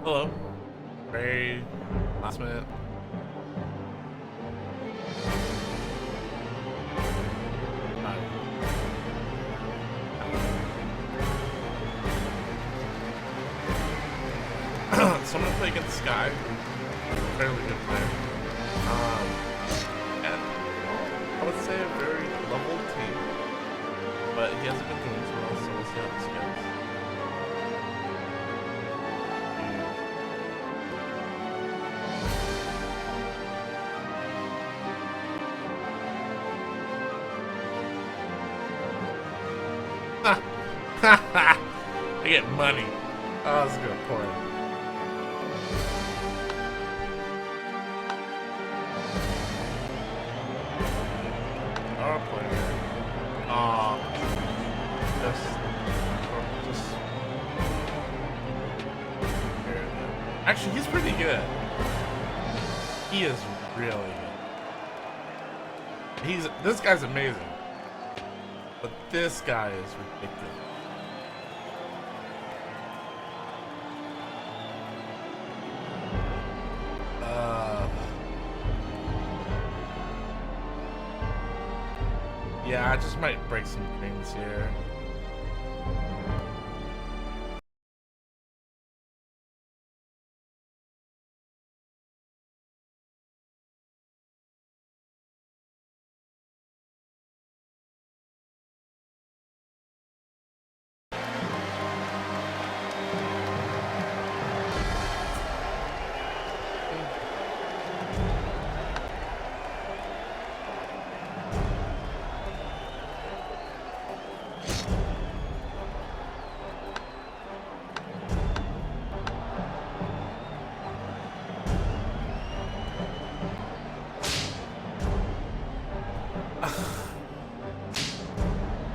Hello. Very last minute. So I'm gonna play against Sky. Fairly good player. And I would say a very level team. But he hasn't been doing so well, so we'll see how this goes. I get money. Oh, that's a good point. Our player. Just. Actually, he's pretty good. He is really good. This guy's amazing. But this guy is ridiculous. Yeah, I just might break some things here.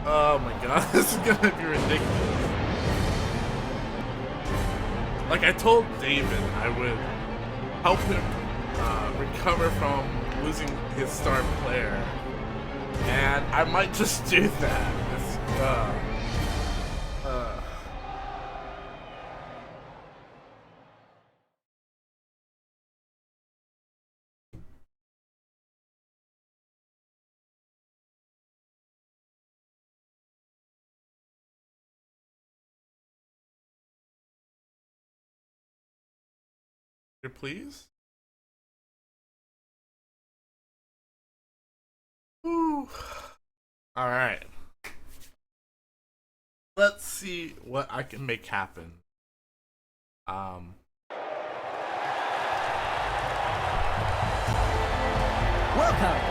Oh my god, this is gonna be ridiculous. Like I told David I would help him recover from losing his star player. And I might just do that. Please? Ooh. All right. Let's see what I can make happen. Welcome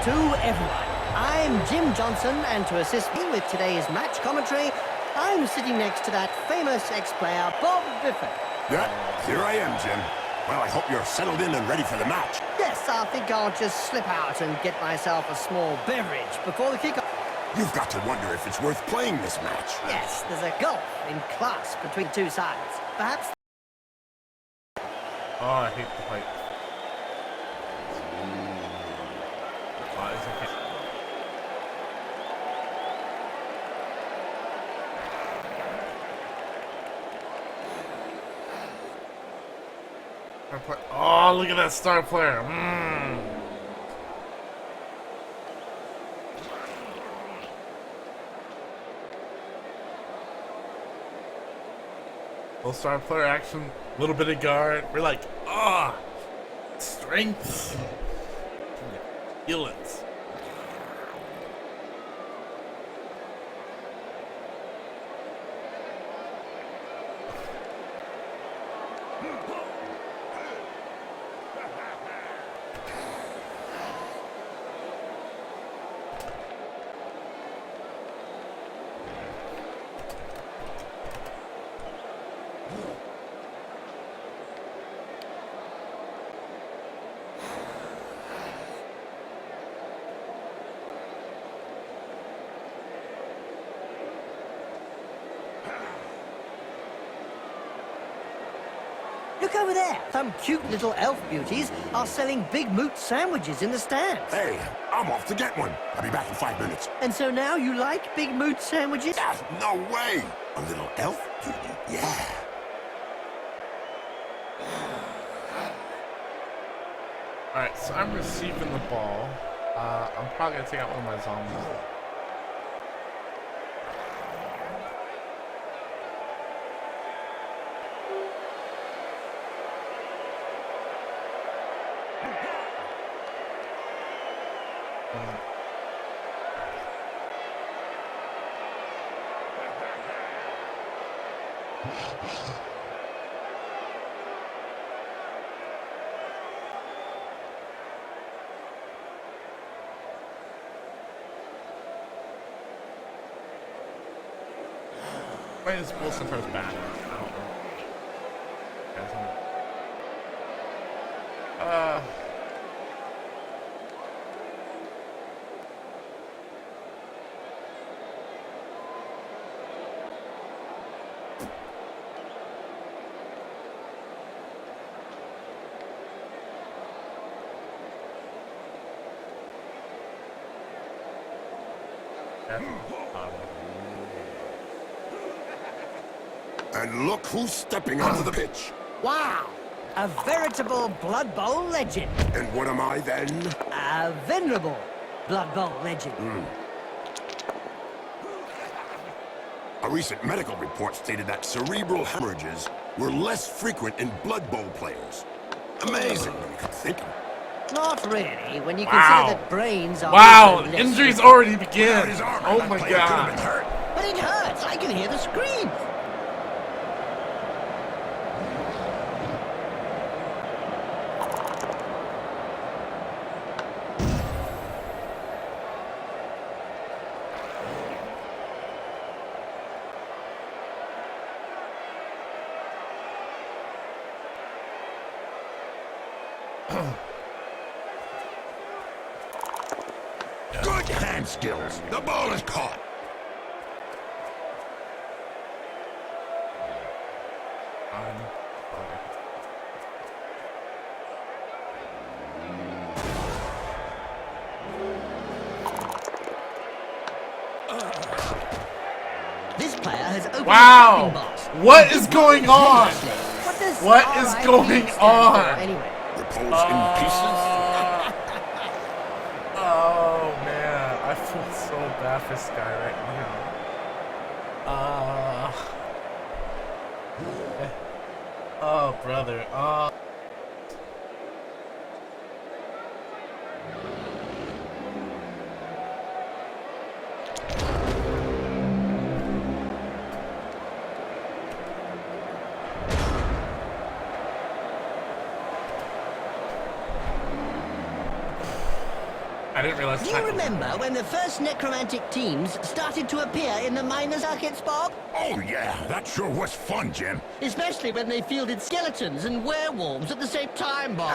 to everyone. I'm Jim Johnson, and to assist me with today's match commentary, I'm sitting next to that famous ex-player, Bob Biffin. Yeah, here I am, Jim. Well, I hope you're settled in and ready for the match. Yes, I think I'll just slip out and get myself a small beverage before the kickoff. You've got to wonder if it's worth playing this match. Yes, there's a gulf in class between two sides. Perhaps. Oh, I hate the fight. Oh, look at that star player. Little star player action, little bit of guard. We're like, strength. Feel it. Look over there. Some cute little elf beauties are selling Big Moot sandwiches in the stands. Hey, I'm off to get one. I'll be back in 5 minutes. And so now you like Big Moot sandwiches? Yeah, no way. A little elf beauty, yeah. Alright, so I'm receiving the ball. I'm probably gonna take out one of my zombies. Why is bull sometimes bad? I don't know. And look who's stepping onto the pitch. Wow! A veritable Blood Bowl legend. And what am I then? A venerable Blood Bowl legend. A recent medical report stated that cerebral hemorrhages were less frequent in Blood Bowl players. Amazing when you consider. Not really, when you Wow. consider that brains are... Wow, also less injuries frequent. already begin. His arm, Oh that my player could have been god. hurt. But it hurts, I can hear the screams. Good hand skills. The ball is caught. This player has opened Wow. the box. What is going on? What does What is RIP going stand for on? Anyway, Repose in pieces. Oh man, I feel so bad for this guy right now. Oh brother. I didn't realize. do you remember when the first necromantic teams started to appear in the minor circuits, Bob? Oh yeah, that sure was fun, Jim. Especially when they fielded skeletons and werewolves at the same time, Bob.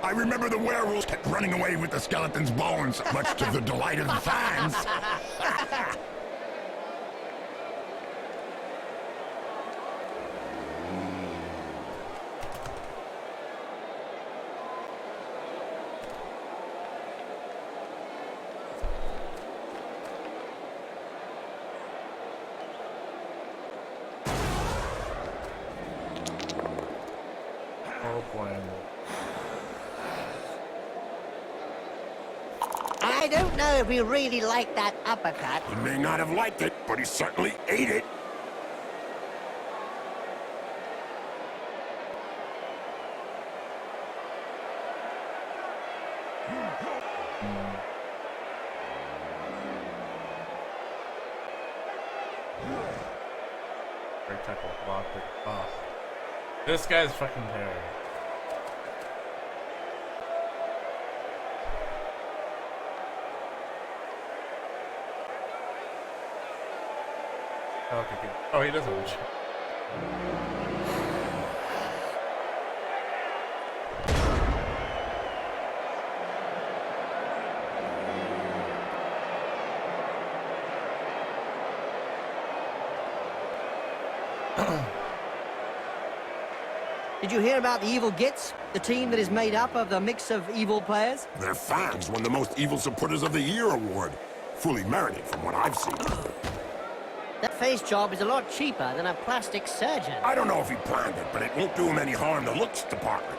I remember the werewolves kept running away with the skeleton's bones, much to the delight of the fans. Oh boy. I don't know if we really like that uppercut. He may not have liked it, but he certainly ate it. Great tackle, block. Oh. This guy's fucking terrible. Oh, okay, good. Oh, he doesn't reach. Did you hear about the Evil Gits? The team that is made up of the mix of evil players? Their fans won the Most Evil Supporters of the Year award. Fully merited from what I've seen. That face job is a lot cheaper than a plastic surgeon. I don't know if he planned it, but it won't do him any harm, the looks department.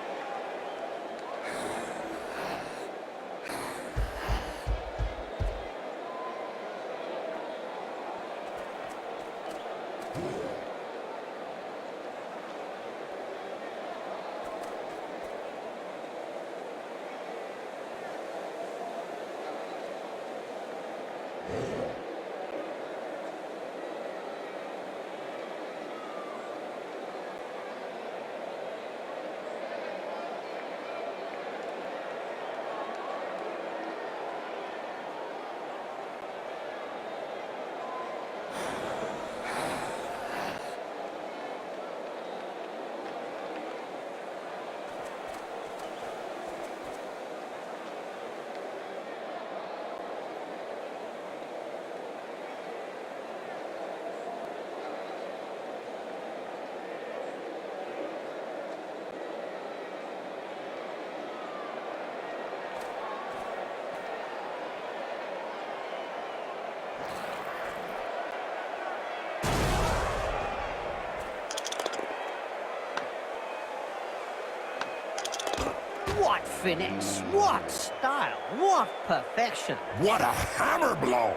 What finesse, what style, what perfection. What a hammer blow!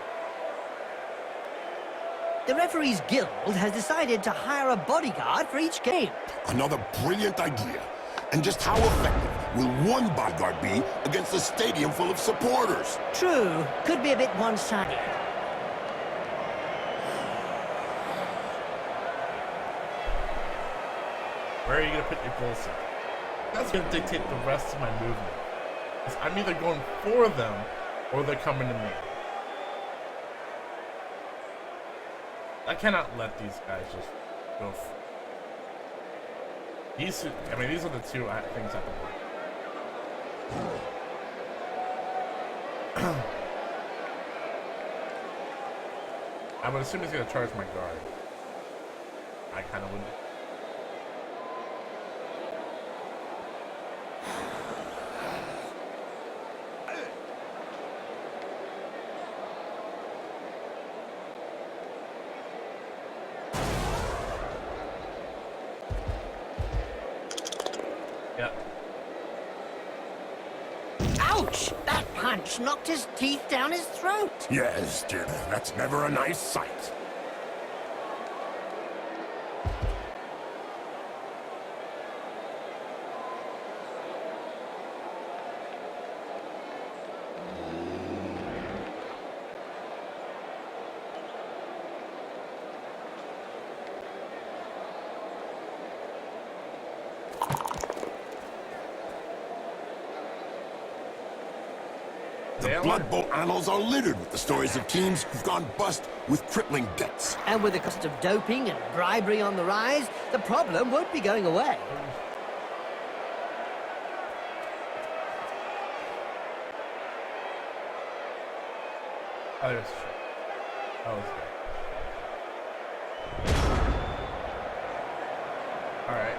The referees guild has decided to hire a bodyguard for each game. Another brilliant idea. And just how effective will one bodyguard be against a stadium full of supporters? True, could be a bit one-sided. Where are you going to put your goal set? That's going to dictate the rest of my movement. 'Cause I'm either going for them, or they're coming to me. I cannot let these guys just go. These are the two things I don't like. I would assume he's going to charge my guard. I kind of wouldn't. Yep. Ouch! That punch knocked his teeth down his throat. Yes, Jim, that's never a nice sight. The Blood Bowl annals are littered with the stories of teams who've gone bust with crippling debts. And with the cost of doping and bribery on the rise, the problem won't be going away. Oh, there's shit. Oh, it's good. Alright,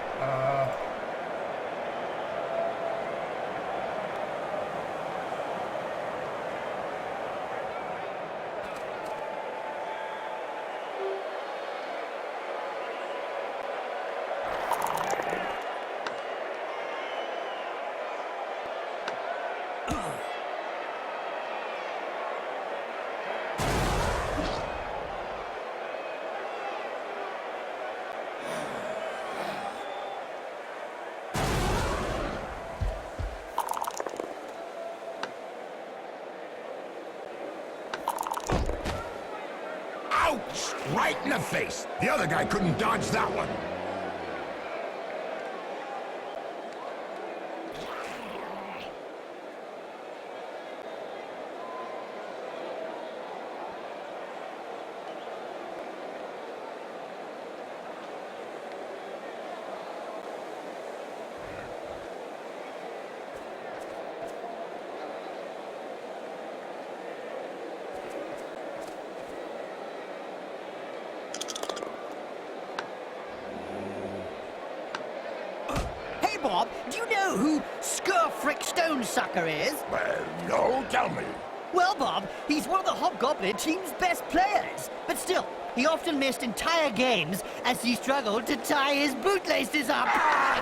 Ouch! Right in the face! The other guy couldn't dodge that one. Hey, Bob, do you know who Scurfrick Stonesucker is? Well, no, tell me. Well, Bob, he's one of the Hobgoblin team's best players. But still, he often missed entire games as he struggled to tie his bootlaces up.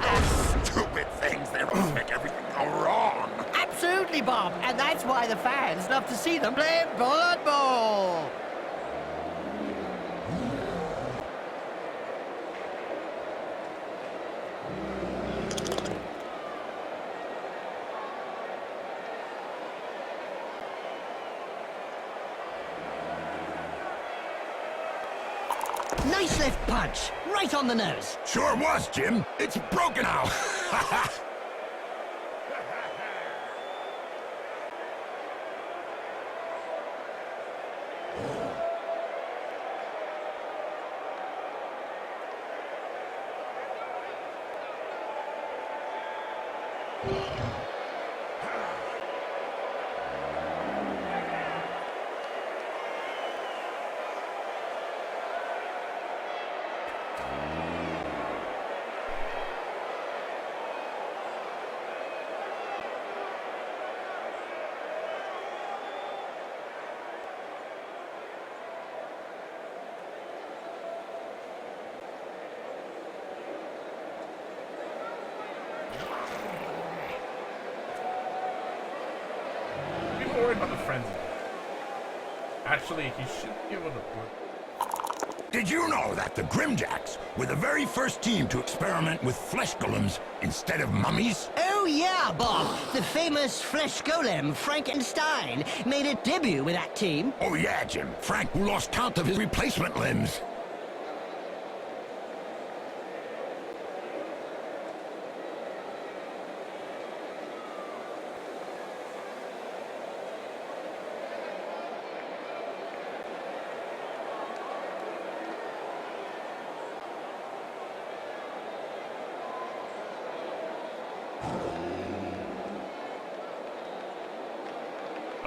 Those stupid things, they always make everything go wrong. Absolutely, Bob. And that's why the fans love to see them play Blood Bowl. Nice left punch, right on the nose. Sure was, Jim. It's broken now. actually, he should be able to work. Did you know that the Grimjacks were the very first team to experiment with flesh golems instead of mummies? Oh yeah, Bob. The famous flesh golem Frankenstein made a debut with that team. Oh yeah, Jim. Frank, who lost count of his replacement limbs.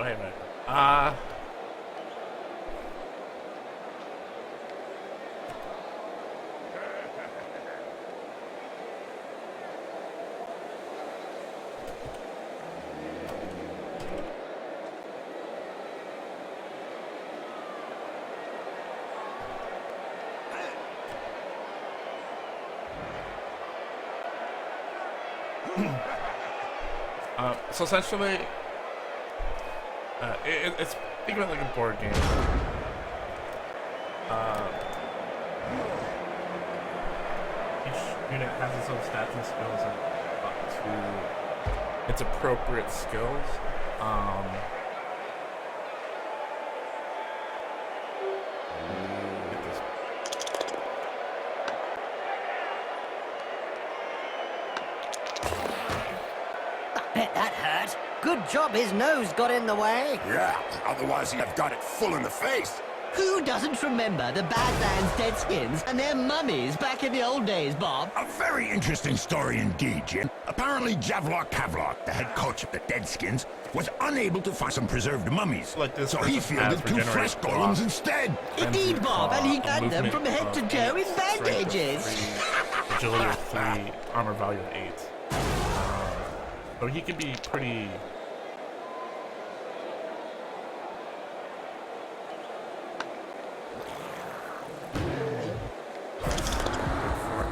Okay, man. So essentially, it's think about it like a board game. Each unit has its own stats and skills and up to its appropriate skills. Get this. I bet that hurt. Good job his nose got in the way. Yeah, otherwise he'd have got it full in the face. Who doesn't remember the Badlands Deadskins and their mummies back in the old days, Bob? A very interesting story indeed, Jim. Apparently Javlok Kavlok, the head coach of the Deadskins, was unable to find some preserved mummies. Like this so he person fielded has 2 regenerated flesh golems claw. instead. Indeed, Bob, and he got them from head to toe in bandages. Agility of 3, armor value of 8. So he can be pretty.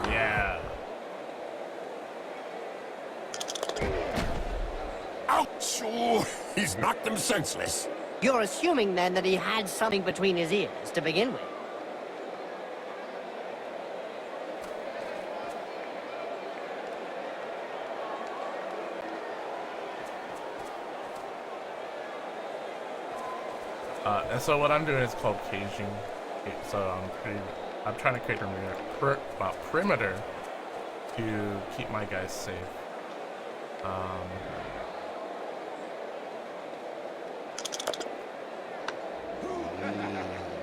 Yeah. Ouch! Oh, he's knocked them senseless. You're assuming then that he had something between his ears to begin with. And so what I'm doing is called caging. So I'm trying to create a perimeter to keep my guys safe.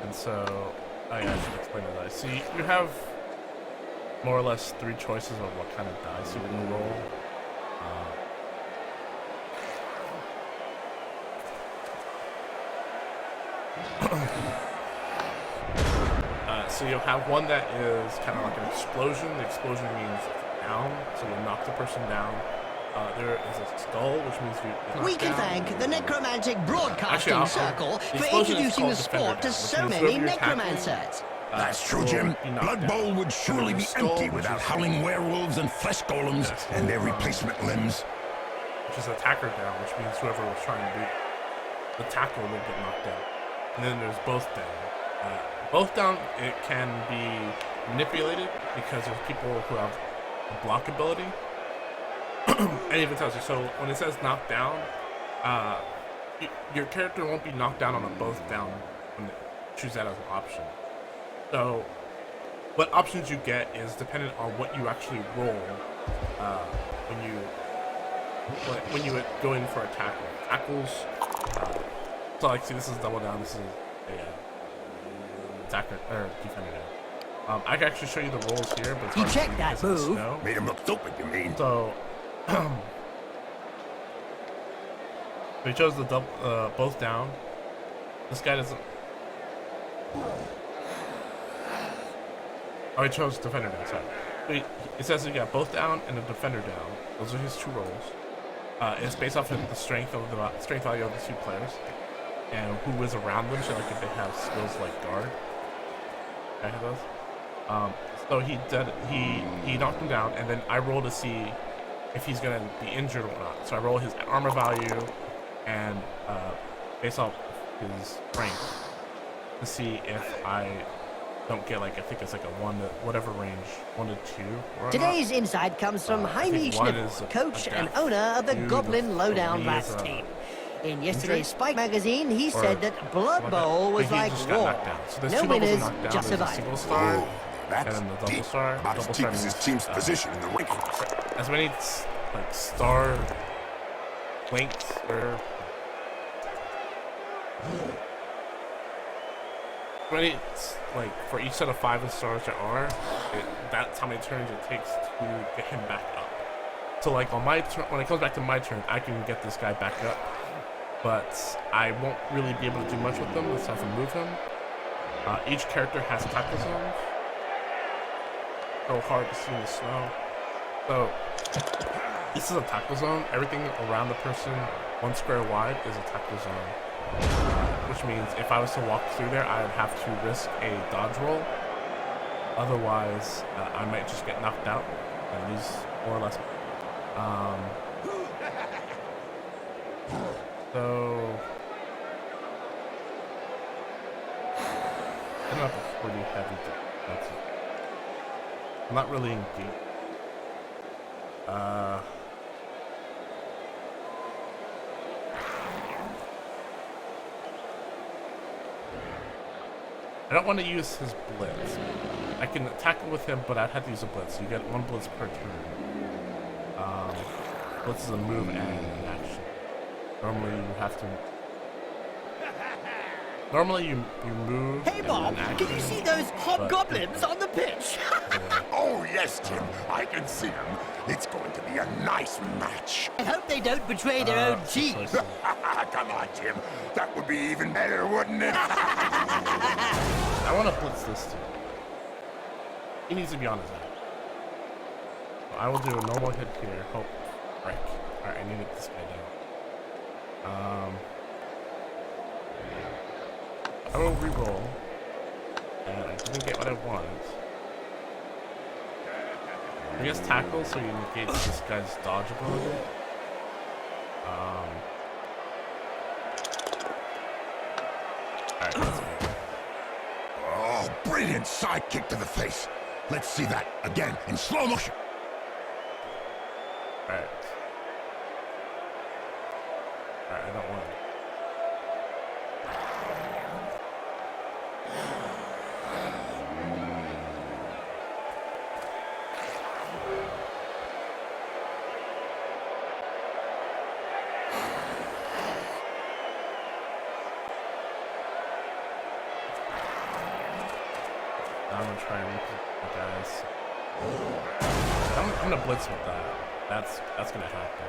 And so I should explain that. See, you have more or less 3 choices of what kind of dice you can roll. So you'll have one that is kind of like an explosion. The explosion means down, so you'll knock the person down. There is a skull, which means you. We can thank the Necromatic Broadcasting Actually, Circle the for explosion is introducing called the Defender sport to Down, so which means many whoever you're attacking, necromancers. That's true, will Jim. be knocked Blood down. Bowl would surely be Skull, empty which without is- howling werewolves and flesh golems Yes. and their replacement limbs. Which is attacker down, which means whoever was trying to do the tackle will get knocked down. And then there's both down. Both down, it can be manipulated because there's people who have a block ability. And even tells you, so when it says knocked down, your character won't be knocked down on a both down when you choose that as an option. So what options you get is dependent on what you actually roll when you go in for a tackle. Tackles, so like, see, this is double down, this is a attacker or defender down. I can actually show you the rolls here, but it's You hard to checked see that because of the move. snow. Made him look stupid, you mean? So, we chose the both down. This guy doesn't. Oh, he chose defender down. Sorry. It says you got both down and a defender down. Those are his 2 rolls. It's based off of the strength value of the 2 players and who is around them. So, like, if they have skills like guard, I have those. So he knocked him down, and then I roll to see if he's gonna be injured or not. So I roll his armor value, and based off his strength, to see if I don't get like, I think it's like a 1 to whatever range, 1 to 2. Today's insight comes from Jaime Schnibble, coach and owner of the Goblin Lowdown Rats team. In yesterday's Spike magazine, he said that Blood Bowl was like war. So No winners, just a survival. single star, and That's then the double deep. star. About as Double deep star as his means, team's position in the rankings. as many like star lengths or many like for each set of 5 stars there are, that's how many turns it takes to get him back up. So like on my turn, when it comes back to my turn, I can get this guy back up, but I won't really be able to do much with them aside from move him. Each character has tackle zones. So hard to see in the snow. So this is a tackle zone. Everything around the person 1 square wide is a tackle zone. Which means if I was to walk through there, I would have to risk a dodge roll. Otherwise, I might just get knocked out and lose more or less. So I don't have a pretty heavy defense. I'm not really engaged. I don't want to use his blitz. I can tackle with him, but I'd have to use a blitz. You get 1 blitz per turn. Blitz is a move and an action. Normally you have to. Normally you move. Hey Bob, can you see those hobgoblins on the pitch? Oh, yes, Jim. I can see him. It's going to be a nice match. I hope they don't betray their own cheese. Come on, Jim. That would be even better, wouldn't it? I want to blitz this team. He needs to be on his side. So I will do a normal hit here. Hope break. Alright, I need to get this guy down. I will reroll. And I didn't get what I wanted. I guess tackle so you negate this guy's dodge ability. Alright, let's go. Oh, brilliant side kick to the face. Let's see that again in slow motion. Alright. Alright, I don't want it. I'm gonna try and look at the guys. I'm gonna blitz with that. That's gonna happen.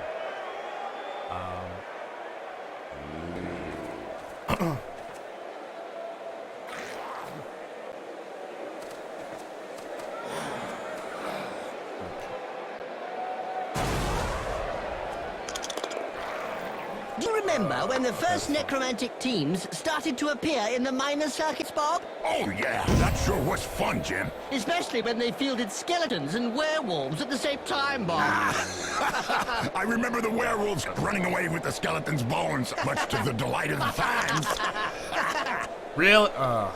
Do you remember when the first necromantic teams started to appear in the minor circuits, Bob? Oh, yeah. That sure was fun, Jim. Especially when they fielded skeletons and werewolves at the same time, Bob. I remember the werewolves running away with the skeleton's bones, much to the delight of the fans. Really? Do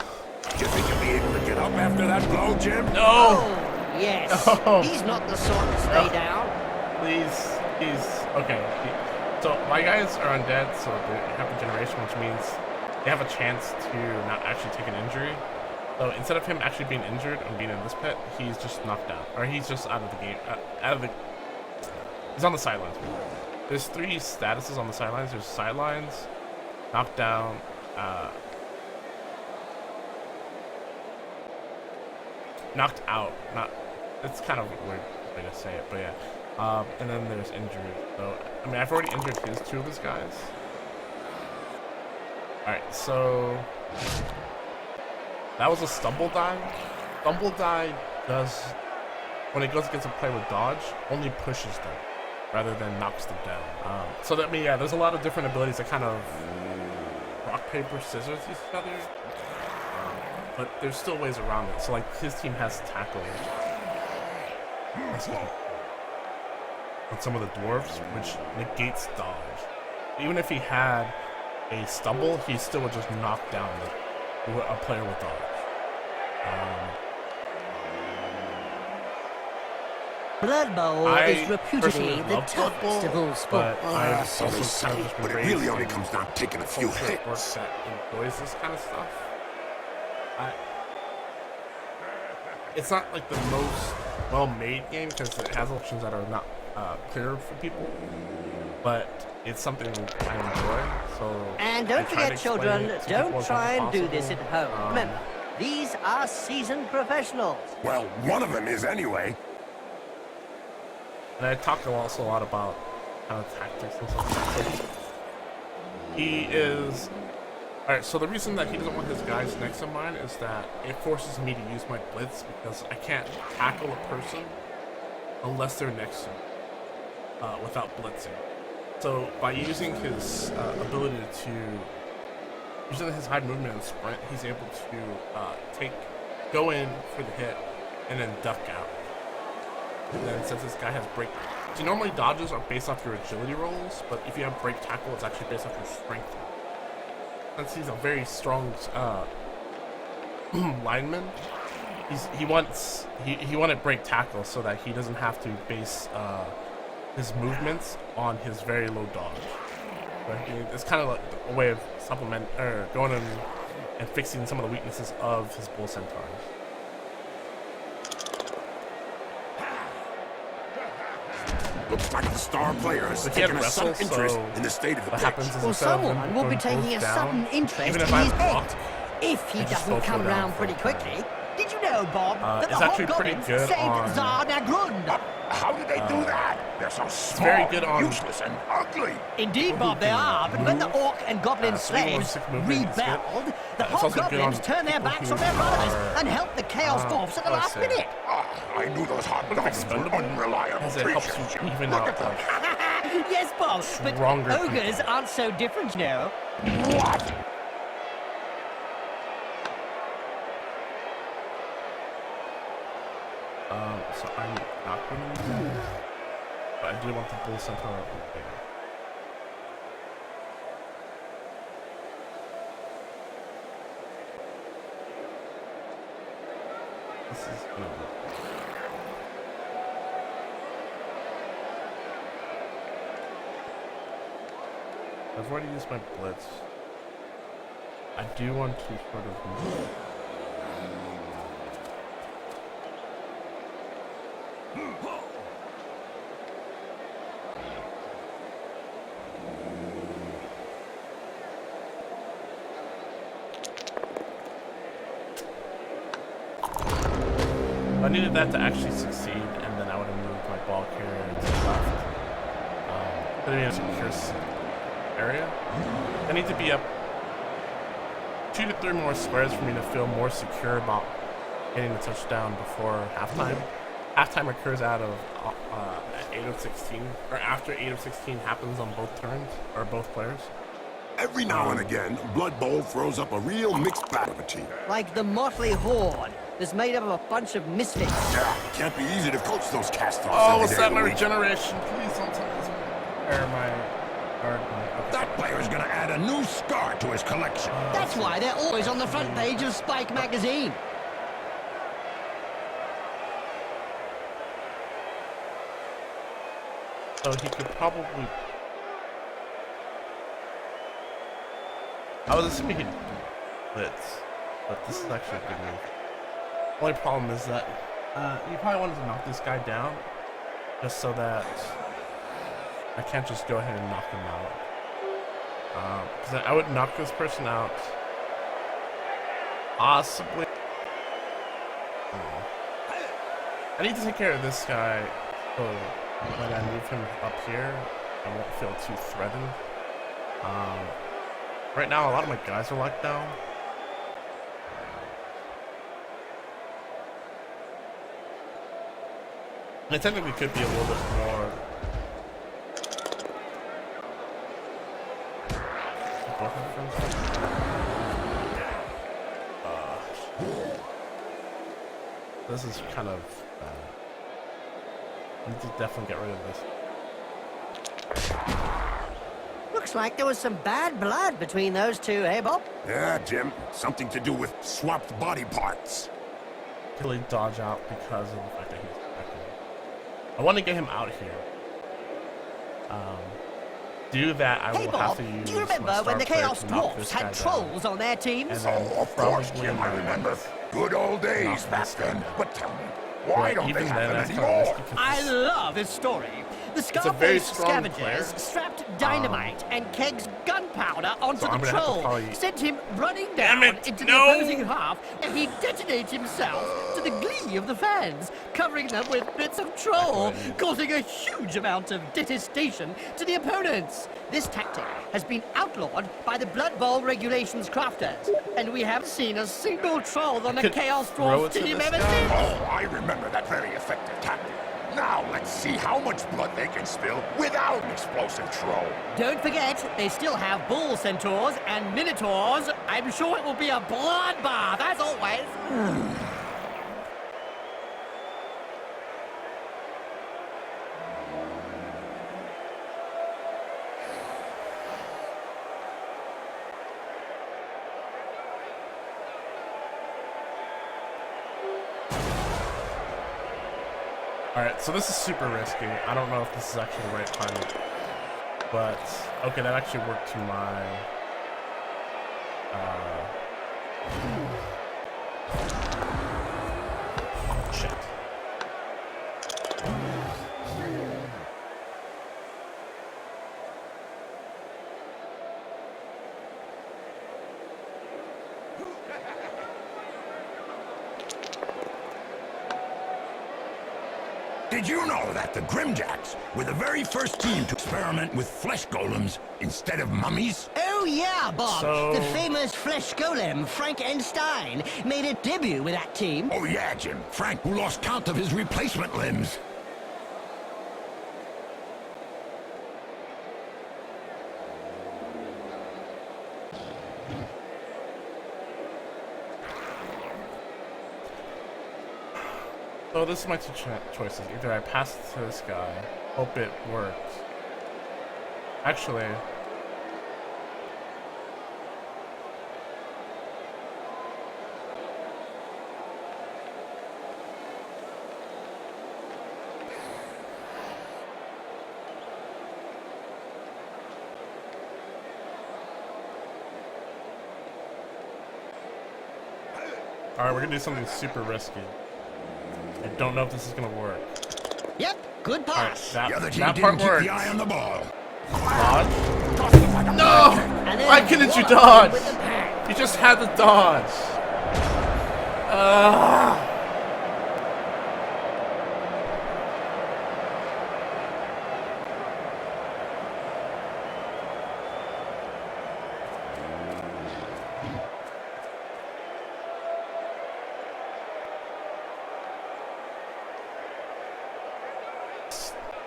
you think you'll be able to get up after that blow, Jim? No! Oh, yes. No. He's not the sort to stay down. Please, he's okay. So my guys are undead, so they have the generation, which means they have a chance to not actually take an injury. So instead of him actually being injured and being in this pit, he's just knocked out, or he's just out of the game. He's on the sidelines. There's 3 statuses on the sidelines. There's sidelines, knocked down, knocked out. It's kind of a weird way to say it, but yeah. And then there's injured. So I mean, I've already injured 2 of his guys. All right, so that was a stumble die. Stumble die does, when it goes against a player with dodge, only pushes them rather than knocks them down. So that means, yeah, there's a lot of different abilities that kind of rock, paper, scissors each other. But there's still ways around it. So like his team has tackle. On some of the dwarves, which negates dodge. Even if he had a stumble, he still would just knock down a player with dodge. Blood Bowl is reputedly the toughest of all sports. But I've also kind of just been But it raised really only in comes down to taking a few culture or hits. that enjoys this kind of stuff. It's not like the most well-made game because it has options that are not clear for people, but it's something I enjoy. So and don't forget, children, don't try and do this at home. Remember, these are seasoned professionals. Well, one of them is anyway. And I talk also a lot about kind of tactics and stuff like that. So he is... Alright, so the reason that he doesn't want his guys next to mine is that it forces me to use my blitz because I can't tackle a person unless they're next to me without blitzing. So by using his ability to... Using his high movement and sprint, he's able to go in for the hit and then duck out. And then since this guy has break... See, normally dodges are based off your agility rolls, but if you have break tackle, it's actually based off your strength. Since he's a very strong lineman, he wanted break tackle so that he doesn't have to base his movements on his very low dodge. But it's kind of like a way of going in and fixing some of the weaknesses of his bull centaurs. Looks like the star player has taken a sudden interest in the state of the pitch. Well, someone will be taking a sudden interest in his head if he doesn't come around pretty quickly. Did you know, Bob, that the Hobgoblins saved Tsar Nagrund? How did they do that? They're so small, very good on useless, and ugly. Indeed, Bob, they are. But when the Orc and Goblin slaves rebelled, the Hobgoblins turned their backs on their brothers and helped the Chaos Dwarfs at the last minute. I knew those Hobgoblins were unreliable Because it helps creatures. you even out the Yes, Bob, but stronger ogres people. aren't so different, you know. What? So I'm not going to use that, but I do want the bull centaur up there. This is going to work. I've already used my blitz. I do want to sort of move. I needed that to actually succeed, and then I would have moved my ball carrier to the left. But in a secure area. I need to be up 2 to 3 more squares for me to feel more secure about getting the touchdown before halftime. Halftime occurs out of 8 of 16, or after 8 of 16 happens on both turns, or both players. Every now and again, Blood Bowl throws up a real mixed bag of a team. Like the Motley Horde is made up of a bunch of misfits. Yeah, can't be easy to coach those cast-offs. Oh, what's that? My regeneration. Please don't tell me. Or my... That player's gonna add a new scar to his collection. That's why they're always on the front page of Spike magazine. So he could probably... I was assuming he'd blitz, but this is actually a good move. The only problem is that you probably wanted to knock this guy down just so that I can't just go ahead and knock him out. Because I would knock this person out possibly. I need to take care of this guy so when I move him up here I won't feel too threatened. Right now a lot of my guys are locked down. I technically could be a little bit more. This is kind of. I need to definitely get rid of this. Looks like there was some bad blood between those two, eh, Bob? Yeah, Jim. Something to do with swapped body parts. Really dodge out because of the fact that he's attacking. I want to get him out here. Do that, I Hey, will Bob, have to use do you remember my when the star player Chaos to knock Dwarves this had guy trolls down. on their teams? And then Oh, of course, probably Jim, I remember. Good old days knock back this guy then. down. But tell me, why But don't even they then, have them that's kind of anymore? risky I 'cause love this story. The a very Scarface strong player. scavengers strapped dynamite and kegs gunpowder onto So the I'm gonna have to troll, probably- sent him running Damn down it, into no! the opposing half, and he detonates himself to the glee of the fans, covering them with bits of troll, causing a huge amount of detestation to the opponents. This tactic has been outlawed by the Blood Bowl regulations crafters, and we haven't seen a single troll on a could Chaos throw Dwarf it to team this ever guy. since. Oh, I remember that very effective tactic. Now let's see how much blood they can spill without an explosive troll. Don't forget, they still have bull centaurs and minotaurs. I'm sure it will be a bloodbath, as always. Alright, so this is super risky. I don't know if this is actually the right climate. But, okay, that actually worked to my... shit. Did you know that the Grimjacks were the very first team to experiment with flesh golems instead of mummies? Oh yeah, Bob. So- The famous flesh golem, Frankenstein, made a debut with that team. Oh yeah, Jim. Frank, who lost count of his replacement limbs. So this is my two choices. Either I pass it to this guy, hope it works. Actually... Alright, we're gonna do something super risky. I don't know if this is gonna work. Yep, good Alright, pass. The other team that didn't part keep worked. the eye on the ball. Dodge? Tossed it like a No! And then Why couldn't you walloped dodge? him with the pack. You just had to dodge.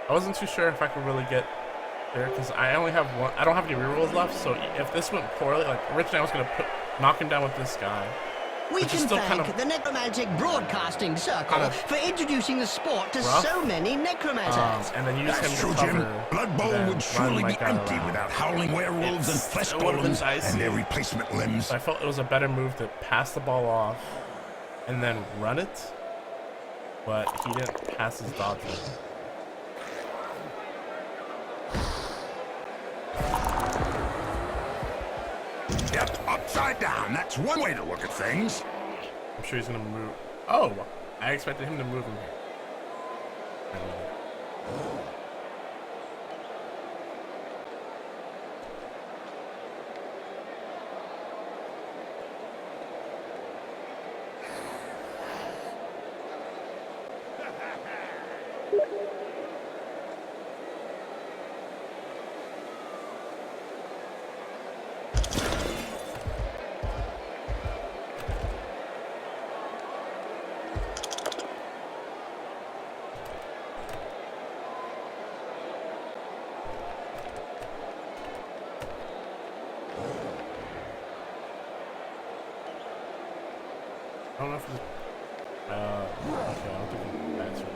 I wasn't too sure if I could really get there because I only have one. I don't have any rerolls left, so if this went poorly, like originally I was gonna knock him down with this guy. We which is can still thank kind of the Necromatic Broadcasting Circle kind of for introducing the sport to rough. so many necromancers. And then use That's him true, to Jim. cover. Blood Bowl then would run surely my be guy empty around. without howling werewolves and flesh it would've been golems dicey. and their replacement limbs. So I felt it was a better move to pass the ball off and then run it, but he didn't pass his dodge. Yep, upside down. That's one way to look at things. I'm sure he's gonna move. Oh, I expected him to move him here. I don't know if it's... okay, I don't think that's right.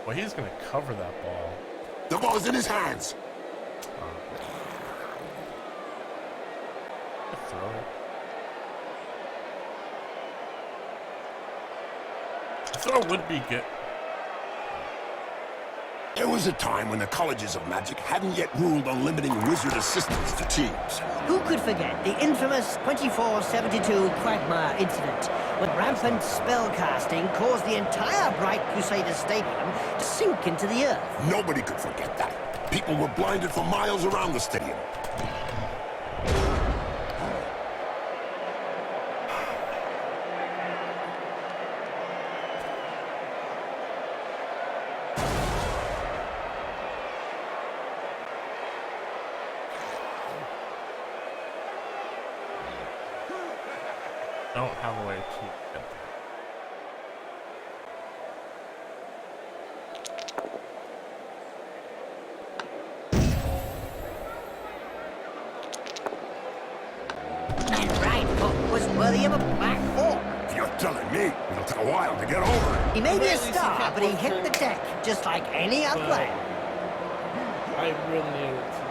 Well, he's gonna cover that ball. The ball's in his hands. Throw it. A throw would be good. There was a time when the colleges of magic hadn't yet ruled on limiting wizard assistants to teams. Who could forget the infamous 2472 Quagmire incident, when rampant spellcasting caused the entire Bright Crusader Stadium to sink into the earth? Nobody could forget that. People were blinded for miles around the stadium. Don't have a way to get there. That right hook was worthy of a Black Hawk. If you're telling me, it'll take a while to get over. He may be a At least he star, kept but he one hit turn. the deck just like any other player. I really needed to.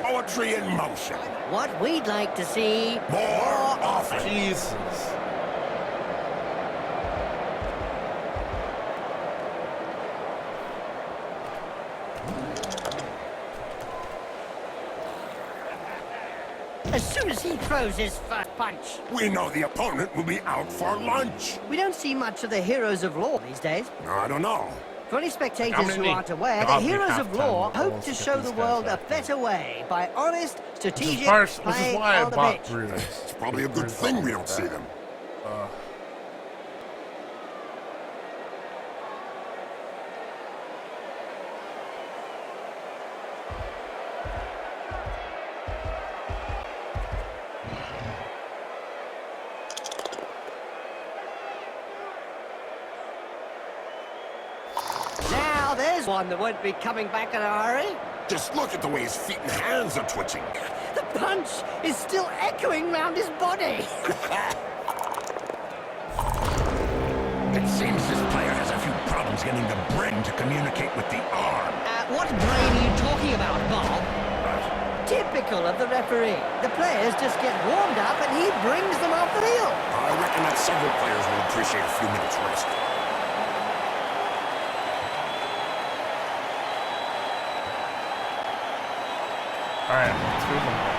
Poetry in motion. What we'd like to see More often. Jesus. as soon as he throws his first punch. We know the opponent will be out for lunch. We don't see much of the heroes of law these days. I don't know. For any How spectators who many aren't aware, the godly heroes of law halftime hope goals to get show these the guys world a out? better way by honest, strategic Which is play why I on the bought pitch. Bruce. It's probably a good thing we don't see them. Now there's one that won't be coming back in a hurry. Just look at the way his feet and hands are twitching. The punch is still echoing round his body. It seems this player has a few problems getting the brain to communicate with the arm. What brain are you talking about, Bob? Typical of the referee. The players just get warmed up and he brings them off the field. I reckon that several players will appreciate a few minutes rest. Alright, let's move on.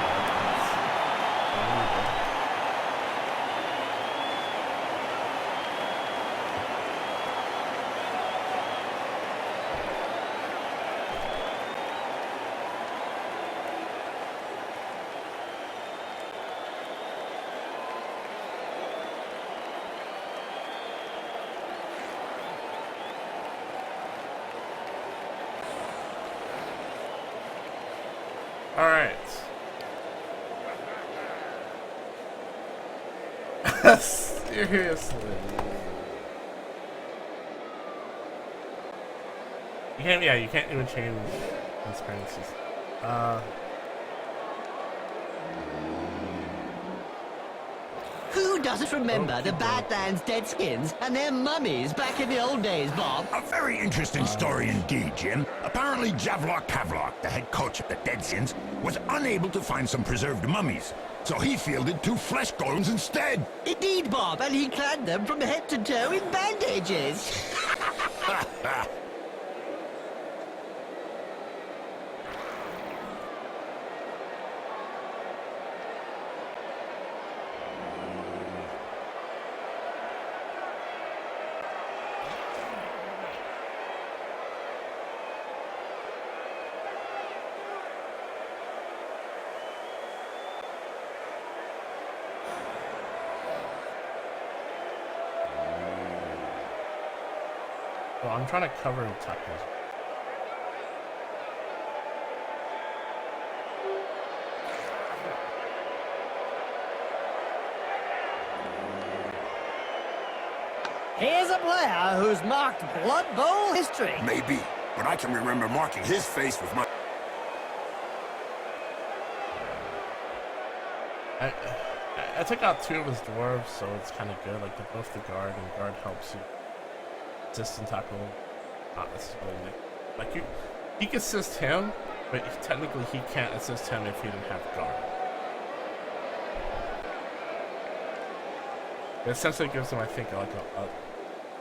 Alright. Seriously. You can't even change transparencies. Who doesn't remember the Badlands Deadskins and their mummies back in the old days, Bob? A very interesting story indeed, Jim. Apparently, Javlok Pavlok, the head coach of the Deadskins, was unable to find some preserved mummies, so he fielded 2 flesh golems instead. Indeed, Bob, and he clad them from head to toe in bandages. Well, I'm trying to cover tackles. Here's a player who's marked Blood Bowl history. Maybe, but I can remember marking his face with my... I took out 2 of his dwarves, so it's kind of good. Like, they're both the guard, and guard helps you assist and tackle. Not necessarily like he can assist him, but technically he can't assist him if he didn't have guard. It essentially gives him, I think, like a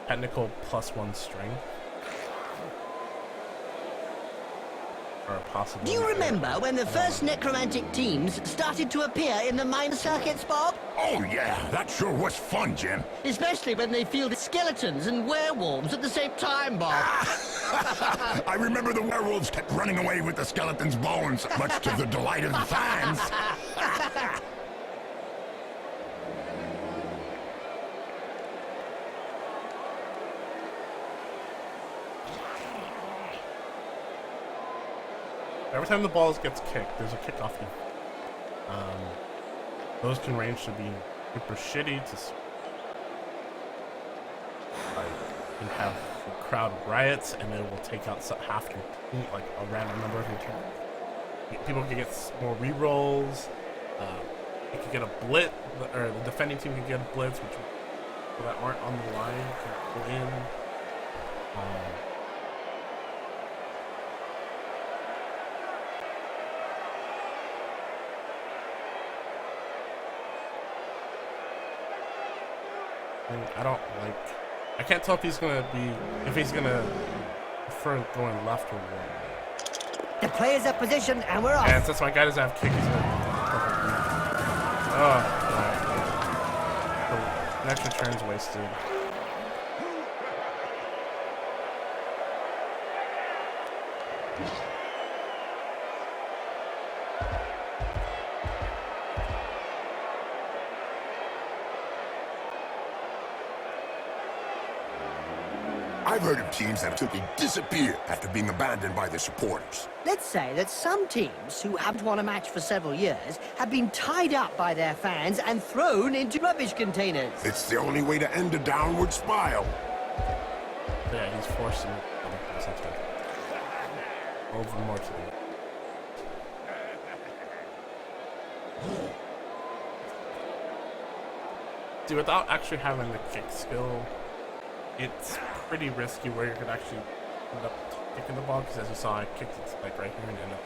technical +1 strength. Or a possible. Do you remember when the first necromantic teams started to appear in the mine circuits, Bob? Oh, yeah, that sure was fun, Jim. Especially when they fielded skeletons and werewolves at the same time, Bob. I remember the werewolves kept running away with the skeleton's bones, much to the delight of the fans. Every time the ball gets kicked, there's a kickoff. Those can range to be super shitty to and have the crowd riots, and it will take out half your team, like a random number of your team. People can get more rerolls. You can get a blitz, or the defending team can get a blitz, which people that aren't on the line can go in. I can't tell if he's gonna prefer going left or right. The players are positioned and we're off. And since my guy doesn't have kick, he's gonna. Oh, right. An extra turn's wasted. I've heard of teams that simply disappear after being abandoned by their supporters. Let's say that some teams who haven't won a match for several years have been tied up by their fans and thrown into rubbish containers. It's the only way to end a downward spiral. Yeah, he's forcing something. Over more to me. See, without actually having the kick skill, it's pretty risky where you could actually end up kicking the ball, because as you saw, I kicked it like right here and ended up.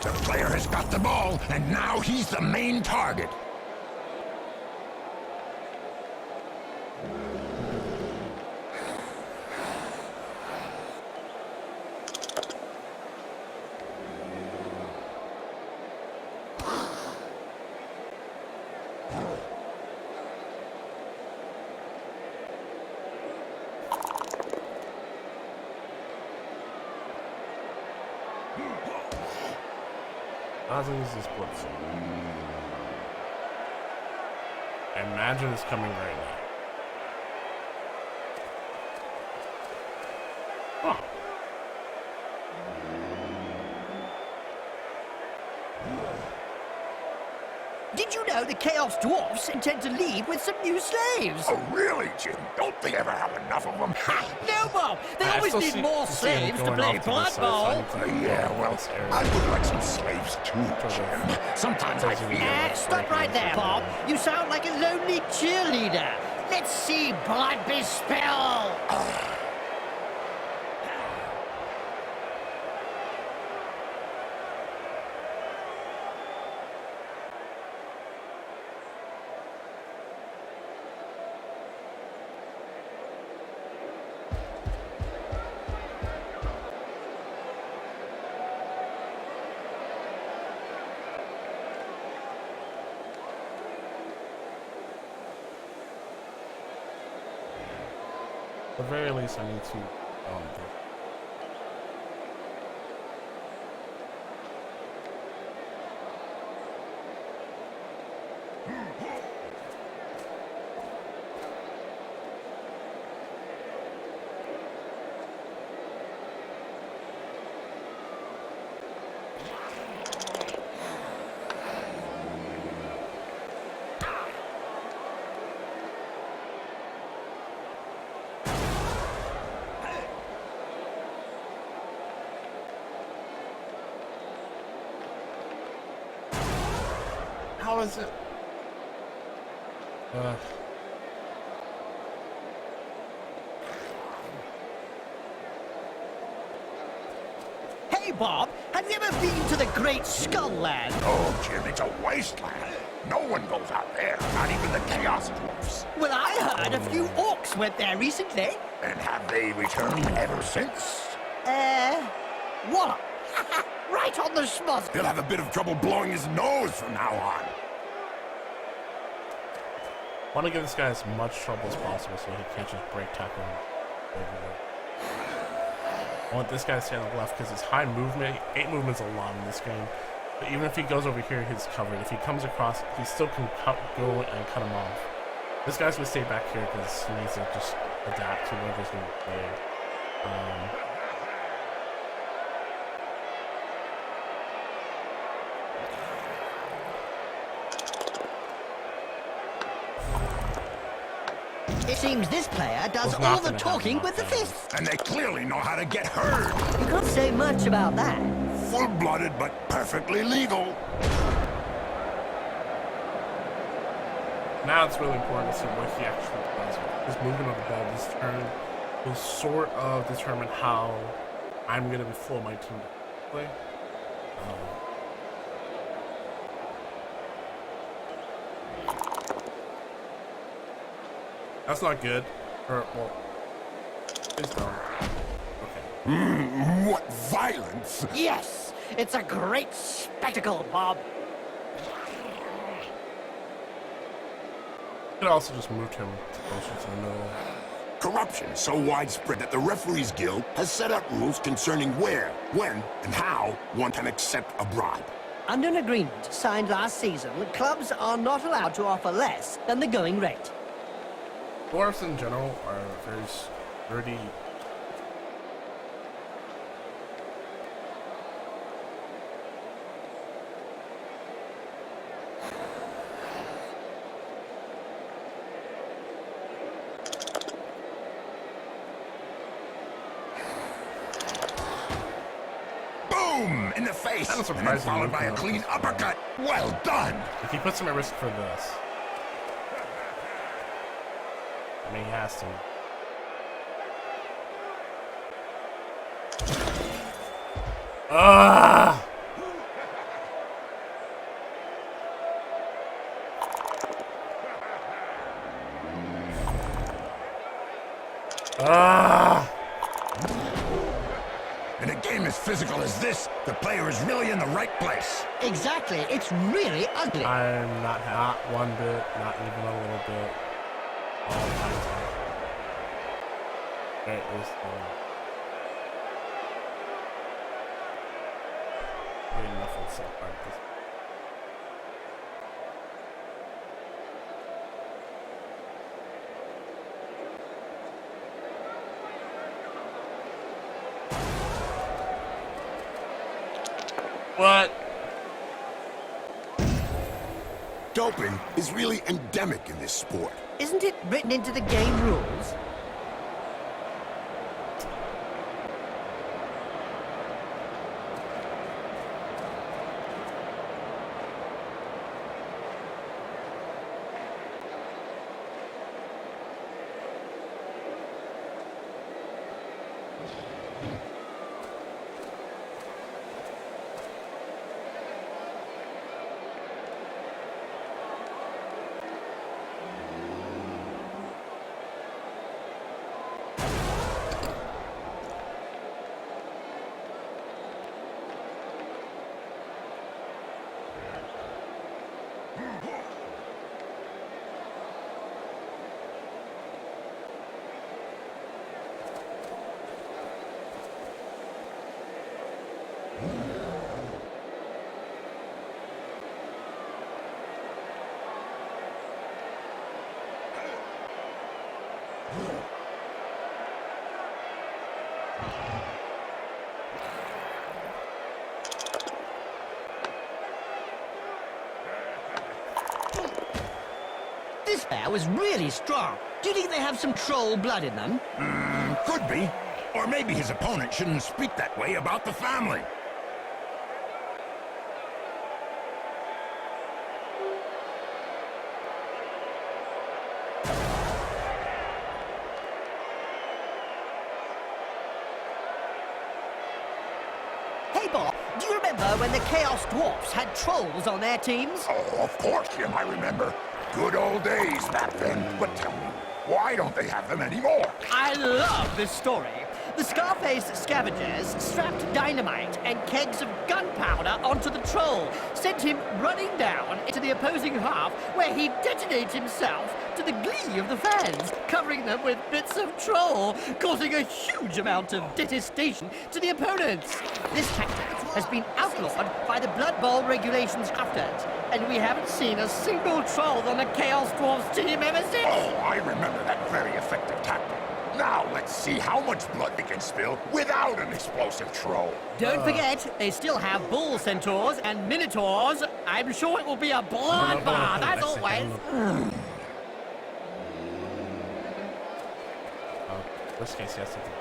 The player has got the ball, and now he's the main target. Ozzy uses blitz. I imagine it's coming right now. Huh. Did you know the Chaos Dwarves intend to leave with some new slaves? Oh, really, Jim? Don't they ever have enough of them? No, Bob! They I always still need see- more see him slaves to going play off to the Blood side, Bowl. so I need to- Yeah, well, I would like some slaves too, Jim. Sometimes I feel... Stop right there, Bob. You sound like a lonely cheerleader. Let's see blood be spilled. At the very least, I need to. How is it? Hey, Bob, have you ever been to the Great Skull Land? Oh, Jim, it's a wasteland. No one goes out there, not even the Chaos Dwarfs. Well, I heard a few orcs went there recently. And have they returned ever since? Wallop. Right on the schmoz. He'll have a bit of trouble blowing his nose from now on. I want to give this guy as much trouble as possible so he can't just break tackle him over there. I want this guy to stay on the left because his high movement, 8 movement's a lot in this game. But even if he goes over here, he's covered. If he comes across, he still can go and cut him off. This guy's going to stay back here because he needs to just adapt to whatever's going to play. It seems this player does Was not all the gonna talking happen, with the okay. fists. And they clearly know how to get hurt. You can't say much about that. Full-blooded, but perfectly legal. Now it's really important to see what he actually does. His movement on the ball this turn will sort of determine how I'm going to flow my team to play. That's not good. Or, well, it's done. Okay. What violence! Yes, it's a great spectacle, Bob. Could also just move him closer to the middle. Corruption is so widespread that the Referees Guild has set up rules concerning where, when, and how one can accept a bribe. Under an agreement signed last season, clubs are not allowed to offer less than the going rate. Dwarves in general are very sturdy. Boom! In the face! That was And then surprising followed move by a from clean him. uppercut. Well done! If he puts him at risk for this, I mean, he has to. Ah! Ah! In a game as physical as this, the player is really in the right place. Exactly, it's really ugly. I'm not one bit, not even a little bit. All kinds of. There is really nothing so hard. What? Doping is really endemic in this sport. Isn't it written into the game rules? This bear was really strong. Do you think they have some troll blood in them? Could be. Or maybe his opponent shouldn't speak that way about the family. remember when the Chaos Dwarves had trolls on their teams? Oh, of course, Jim, I remember. Good old days back then. But tell me, why don't they have them anymore? I love this story. The Scarface scavengers strapped dynamite and kegs of gunpowder onto the troll, sent him running down into the opposing half, where he detonated himself to the glee of the fans, covering them with bits of troll, causing a huge amount of detestation to the opponents. This tactic has been outlawed by the Blood Bowl regulations afterwards, and we haven't seen a single troll on the Chaos Dwarves team ever since. Oh, I remember that very effective tactic. Now let's see how much blood they can spill without an explosive troll. Don't forget, they still have bull centaurs and minotaurs. I'm sure it will be a bloodbath, as always. In this case, he has to do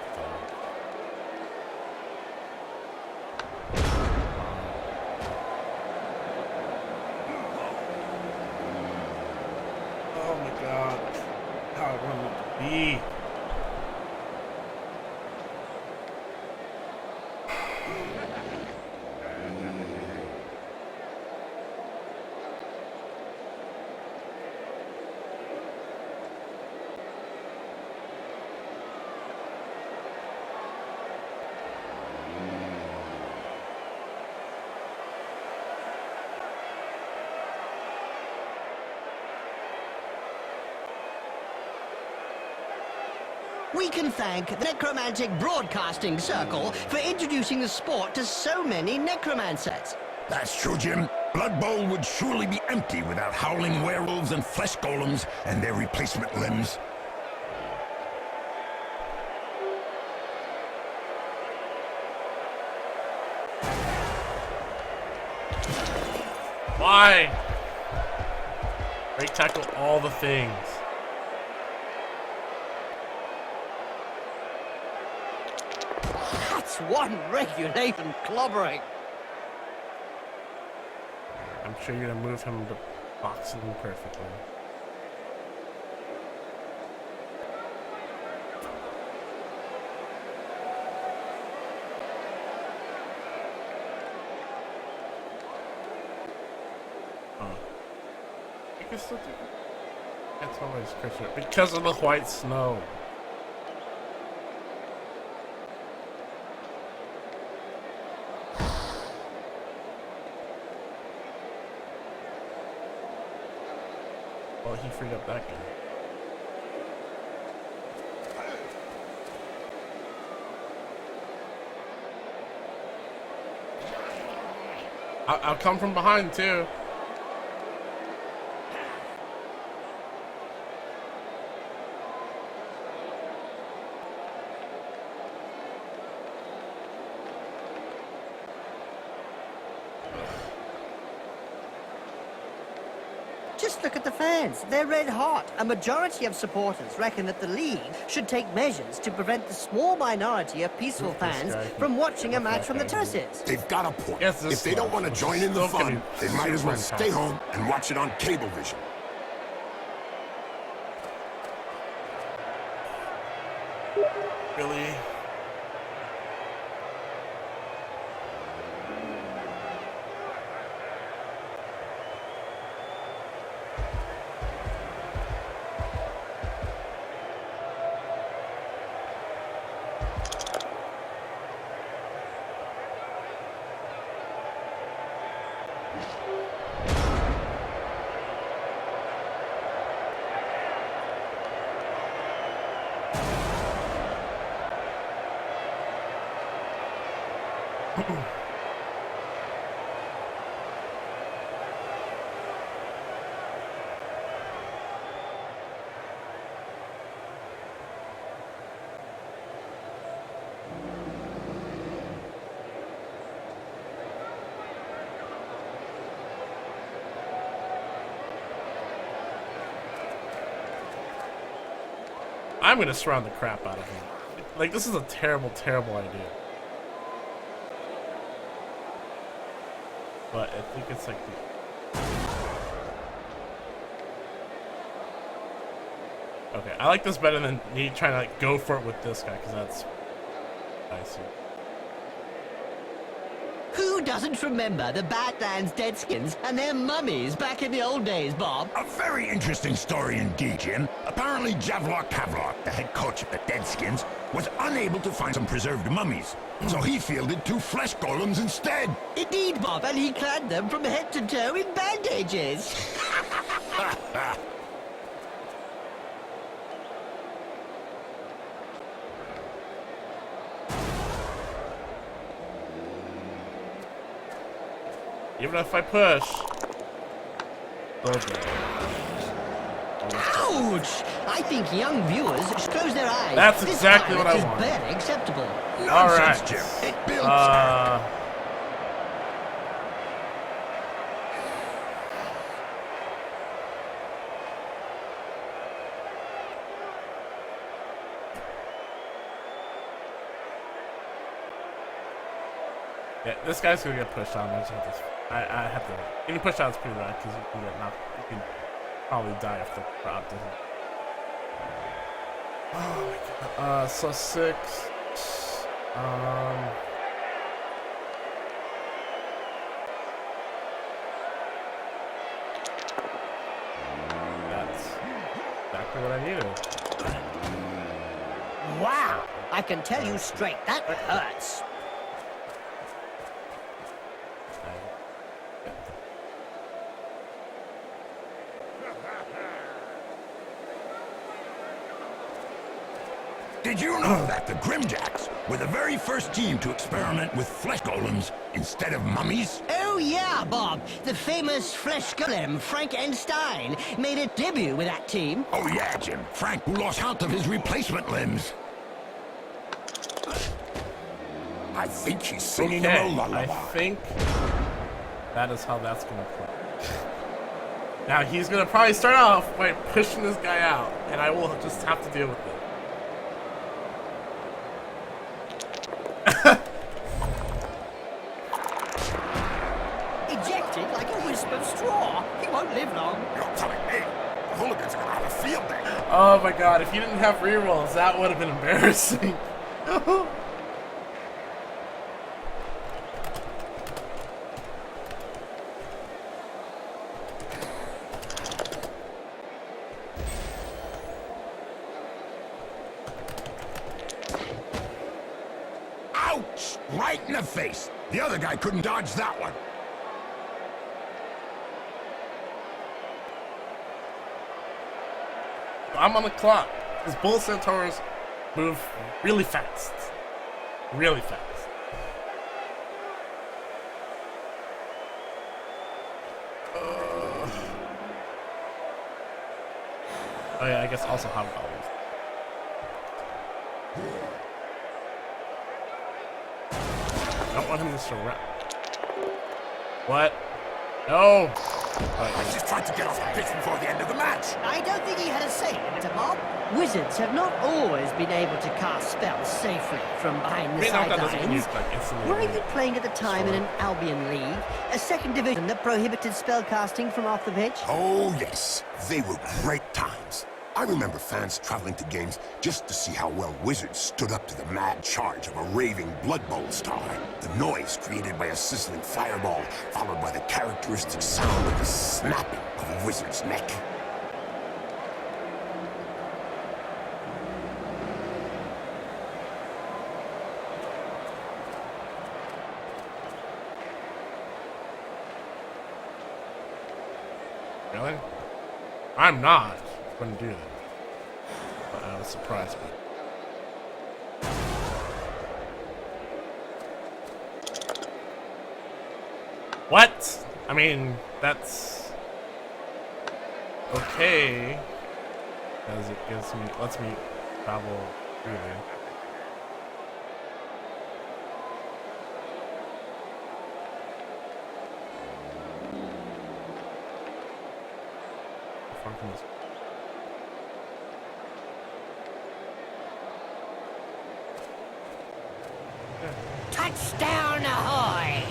Oh my god. How I want it to be. We can thank the Necromatic Broadcasting Circle for introducing the sport to so many necromancers. That's true, Jim. Blood Bowl would surely be empty without howling werewolves and flesh golems and their replacement limbs. Why? Break tackle all the things. That's one regulation clobbering. I'm sure you're gonna move him to boxing perfectly. You can still do it. That's always Christmas because of the white snow. Well, he freed up that guy. I'll come from behind too. Just look at the fans. They're red hot. A majority of supporters reckon that the league should take measures to prevent the small minority of peaceful fans from watching a match from the terraces. They've got a point. Yes, If they don't want to join in the still gonna fun, be they might as well super stay intense. home and watch it on cable vision. Really? I'm gonna surround the crap out of him. Like, this is a terrible, terrible idea. But I think it's like the... Okay, I like this better than me trying to like go for it with this guy, because that's... I see. Who doesn't remember the Badlands Deadskins and their mummies back in the old days, Bob? A very interesting story indeed, Jim. Apparently, Javlok Kavlok, the head coach of the Deadskins, was unable to find some preserved mummies, so he fielded 2 flesh golems instead. Indeed, Bob, and he clad them from head to toe in bandages. Even if I push. Okay. Ouch! I think young viewers should close their eyes. That's This exactly what I violence is want. barely acceptable. Nonsense, right. Jim. It builds... Yeah, this guy's gonna get pushed on. I have to. Getting pushed out is pretty bad because you can get knocked. You can probably die if the crowd doesn't. Oh my god. So 6. That's exactly what I needed. Wow! I can tell you straight, that hurts. Did you know that the Grimjacks were the very first team to experiment with flesh golems instead of mummies? Oh yeah, Bob. The famous flesh golem Frankenstein made a debut with that team. Oh yeah, Jim. Frank, who lost half of his replacement I think he's singing Okay, him a lullaby. I think that is how that's gonna play. Now he's gonna probably start off by pushing this guy out, and I will just have to deal with it. Ejected like a wisp of straw. He won't live long. You're telling me the hooligans are gonna have a field day. Oh my god, if you didn't have rerolls, that would have been embarrassing. Ouch! Right in the face. The other guy couldn't dodge that one. I'm on the clock. These bull centaurs move really fast. Really fast. Oh yeah, I guess also hobgoblins. I don't want him to surround. What? No! I just tried to get off the pitch before the end of the match. I don't think he had a say in it, Bob. Wizards have not always been able to cast spells safely from behind the Knockout doesn't mean sidelines. like instantly. Were you playing at the time in an Albion league, a second division that prohibited spellcasting from off the pitch? Oh, yes. They were great times. I remember fans traveling to games just to see how well Wizards stood up to the mad charge of a raving Blood Bowl star. The noise created by a sizzling fireball, followed by the characteristic sound of the snapping of a wizard's neck. Really? I'm not. Wouldn't do that. But I was surprised by it. What? I mean, that's okay. Because it lets me travel freely. How far can this? Touchdown ahoy!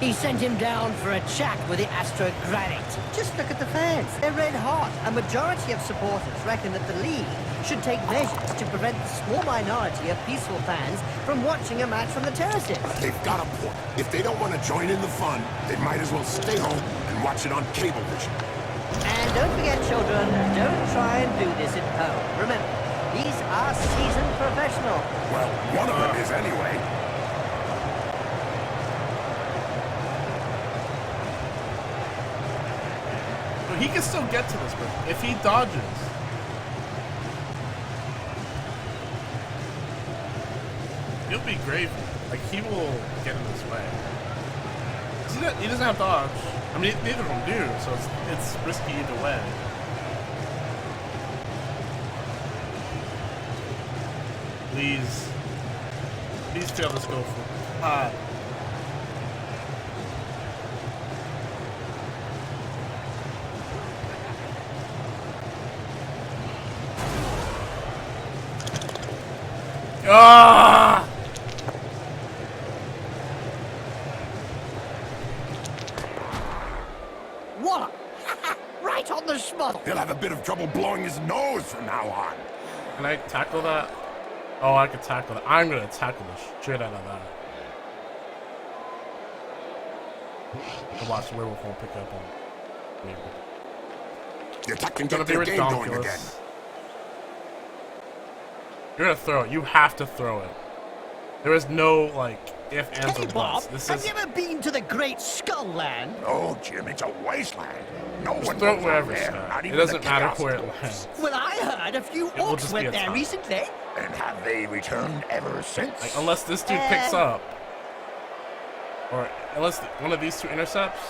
He sent him down for a chat with the Granite. Just look at the fans. They're red hot. A majority of supporters reckon that the league should take measures to prevent the small minority of peaceful fans from watching a match from the terraces. They've got a point. If they don't want to join in the fun, they might as well stay home and watch it on cable vision. And don't forget, children, don't try and do this at home. Remember, these are seasoned professionals. Well, one of them is anyway. He can still get to this, but if he dodges, he'll be gravy. Like, he will get in his way. He doesn't have dodge. I mean, neither of them do, so it's risky either way. Please fail this go for God. Ah! Wallop! Right on the spot. He'll have a bit of trouble blowing his nose from now on. Can I tackle that? Oh, I can tackle that. I'm gonna tackle the shit out of that. I'll watch the werewolf won't pick up on maybe. The attack can It's gonna get be their game going again. ridiculous. You're gonna throw it. You have to throw it. There is no, like, if, ands, Hey, or Bob, buts. This have is... you ever been to the Great Skull Land? Oh, Jim, it's a wasteland. No Just one throw it goes wherever out it's there, at. not It even doesn't the matter Chaos where it Dwarves. lands. Well, I heard a few will orcs just be went a there top. recently. And have they returned ever since? Like, unless this dude picks up. Or unless one of these two intercepts.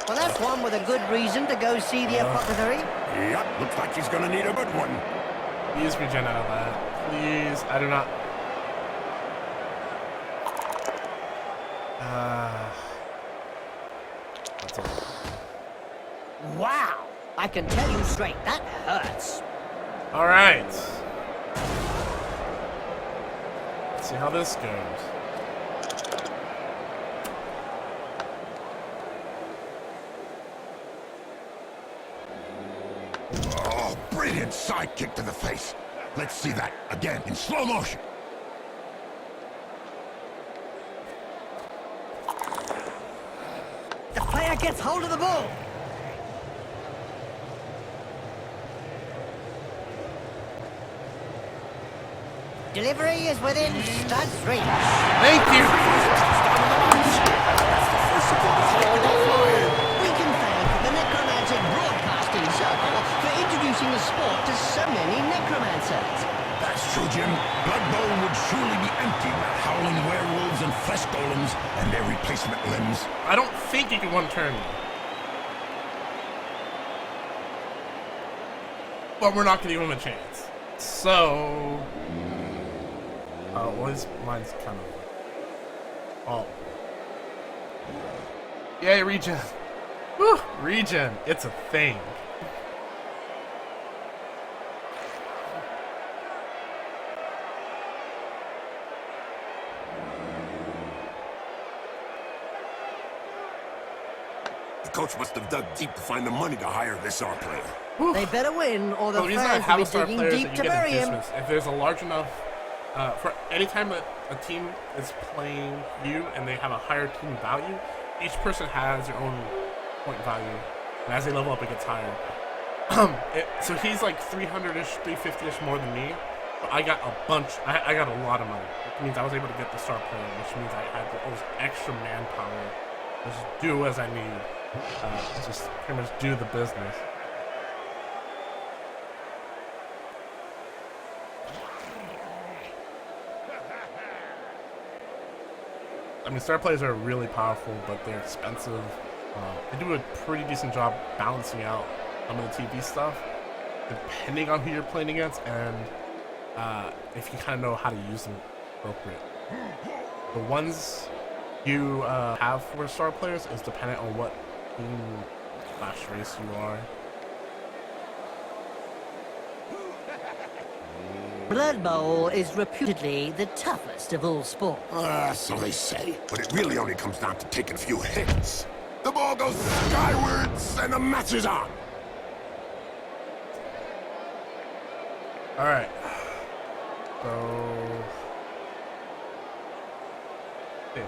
Well, that's one with a good reason to go see the apothecary. Yep, looks like he's gonna need a good one. Please regen out of that. Please. I do not. That's it. Wow! I can tell you straight, that hurts. Alright. Let's see how this goes. Oh, brilliant side kick to the face. Let's see that again in slow motion. The player gets hold of the ball. Delivery is within studs reach. Thank you! We can thank the Necromatic Broadcasting Circle for introducing the sport to so many necromancers. That's true, Jim. Blood Bowl would surely be empty without howling werewolves and flesh golems and their replacement limbs. I don't think you can one turn me. But we're not gonna give him a chance. So... Oh, well, mine's kind of... Oh. Yay, regen. Whew, regen. It's a thing. The coach must have dug deep to find the money to hire this star player. They better win, or the The reason I fans have will a be star digging player is deep that to you get bury him. endorsements. If there's a large enough, for any time that a team is playing you and they have a higher team value, each person has their own point value, and as they level up, it gets higher. So he's like 300-ish, 350-ish more than me, but I got a bunch. I got a lot of money. Which means I was able to get the star player, which means I had all this extra manpower. Just do as I need. Just pretty much do the business. I mean, star players are really powerful, but they're expensive. They do a pretty decent job balancing out some of the TV stuff, depending on who you're playing against, and if you kind of know how to use them appropriate. The ones you have for star players is dependent on what team / race you are. Blood Bowl is reputedly the toughest of all sports. So they say. But it really only comes down to taking a few hits. The ball goes skywards, and the match is on. All right. So there.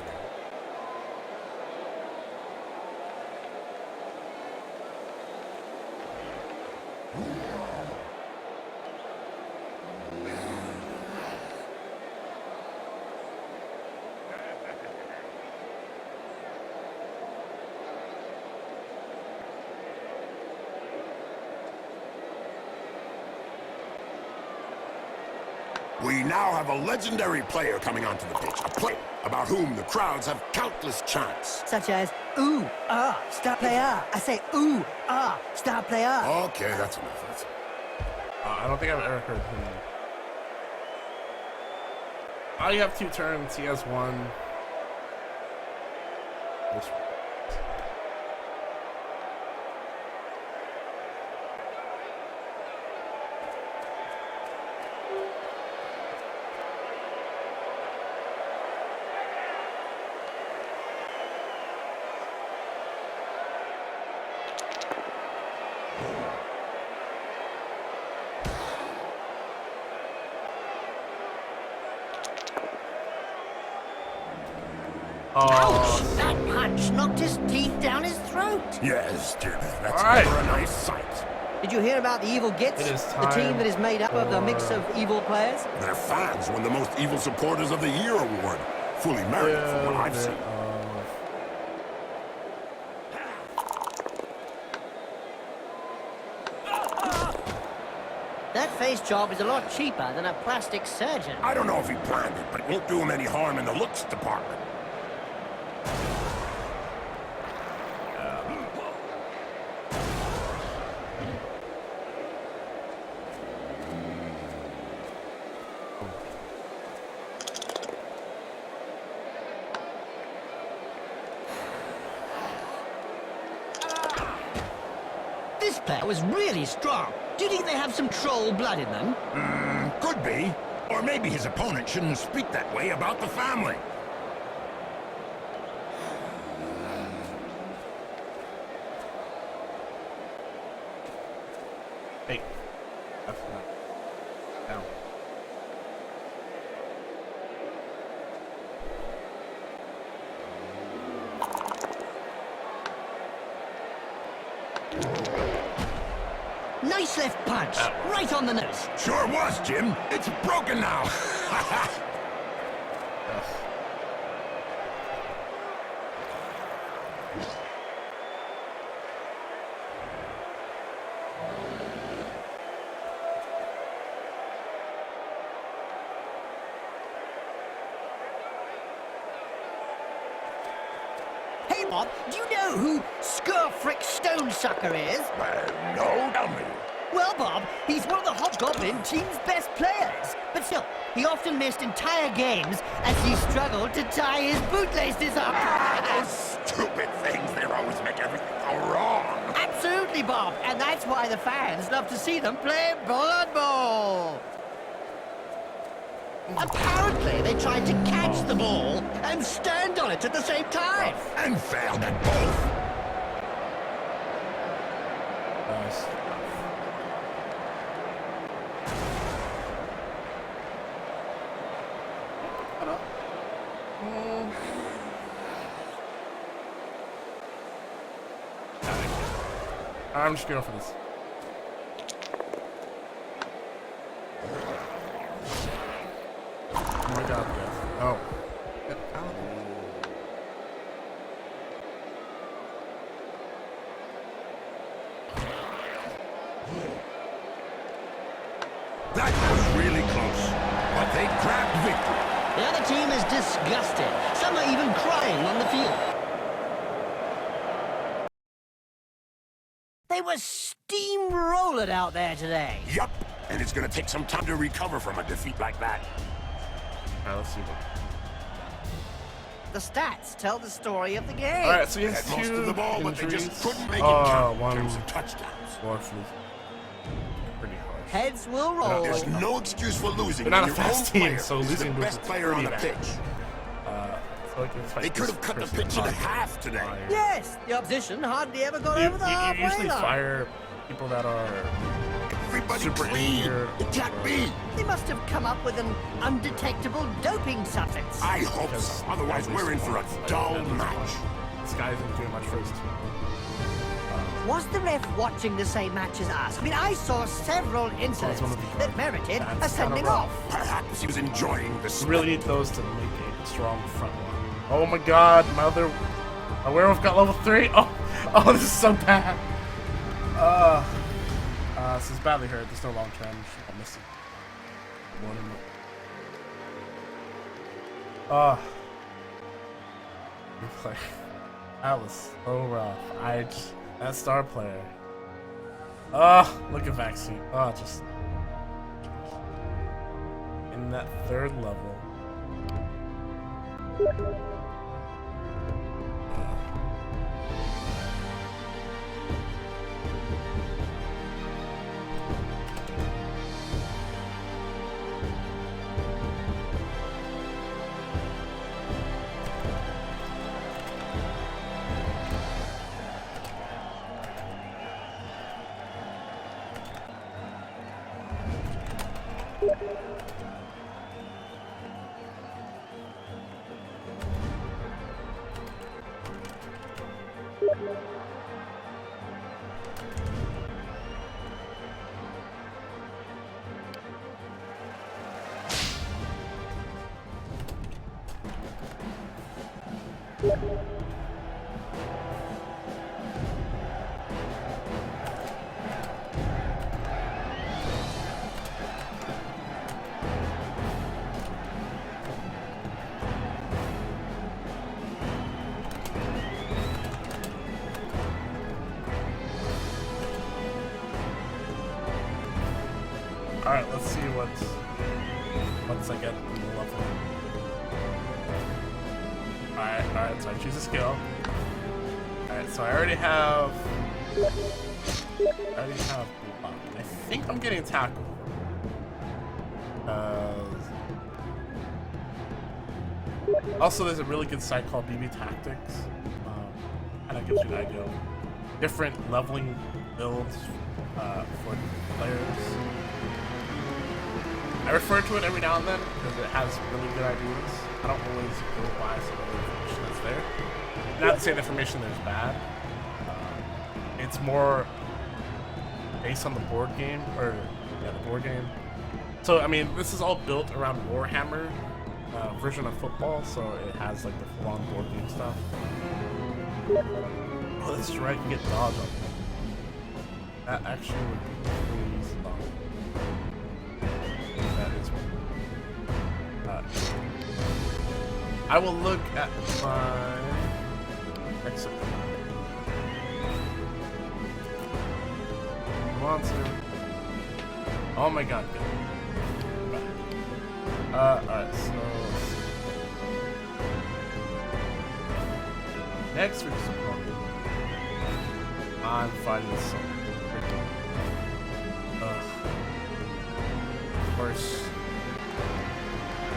We now have a legendary player coming onto the pitch. A player about whom the crowds have countless chants. Such as, ooh, ah, star player. I say, ooh, ah, star player. Okay, that's enough. That's I don't think I've ever heard him. I have 2 turns. He has 1. This one. Ouch! That punch knocked his teeth down his throat. Yes, Jim. That's All right. never a nice sight. Did you hear about the Evil Gits? It is The team time that is made up of a mix of evil players? Their fans won the Most Evil Supporters of the Year award. Fully merited from what I've seen. That face job is a lot cheaper than a plastic surgeon. I don't know if he planned it, but it won't do him any harm in the looks department. This player was really strong. Do you think they have some troll blood in them? Could be. Or maybe his opponent shouldn't speak that way about the family. Hey. That's not. Down. Nice left punch, right on the nose. Sure was, Jim. It's broken now. Yes. Hey, Bob, do you know who Skurfrick Stonesucker is? No, tell me. Well, Bob, he's one of the Hobgoblin team's best players. But still, he often missed entire games as he struggled to tie his bootlaces up. Those stupid things, they always make everything go wrong. Absolutely, Bob. And that's why the fans love to see them play Blood Bowl. Apparently, they tried to catch the ball and stand on it at the same time. And failed at both. Nice. I'm just going for this. Oh my god, yeah. Oh. Get out. That was really close. But they grabbed victory. The other team is disgusted. Some are even crying on the field. steamrolling out there today. Yup, and it's gonna take some time to recover from a defeat like that. Alright, let's see what. The stats tell the story of the game. Alright, so he They has had most of the ball, but they injuries. just couldn't make it count in one terms of touchdowns. dwarf lose. Pretty harsh. Heads will roll. There's no excuse for losing. They're not when a your fast own team, player so is losing the moves best is player on the pretty pitch. So I can fight They could this have cut the person pitch in on half today. fire. Yes, the opposition hardly ever got You, over the you halfway usually line. fire people that are Everybody super clean. injured. It can't be. They must have come up with an undetectable doping substance. I hope so. Otherwise, we're in for a dull match. This guy isn't doing much for his team. Was the ref watching the same match as us? I mean, I saw several incidents one of the that merited a That's sending kinda off. Perhaps he was enjoying the You spell. really need those to make a strong front line. Oh my god, my werewolf got level 3. Oh, this is so bad. This is badly hurt. There's no long term. I'm missing. You play. That was so rough. That star player. Look at vaccine. Just in that third level. Alright, let's see once I get the level. Alright, so I choose a skill. Alright, so I already have block. I think I'm getting tackle. Also, there's a really good site called BB Tactics. Kind of gives you an idea of different leveling builds for players. I refer to it every now and then because it has really good ideas. I don't always go by some of the information that's there. Not to say the information there is bad. It's more based on the board game, the board game. So I mean, this is all built around Warhammer version of football, so it has like the full-on board game stuff. Oh, that's right, you get dodge on that. That actually would be pretty easy. That is. I will look at my exit. Monster. Oh my god, good. Alright, so let's see. Next we're just walking. I'm fighting some freaking of course.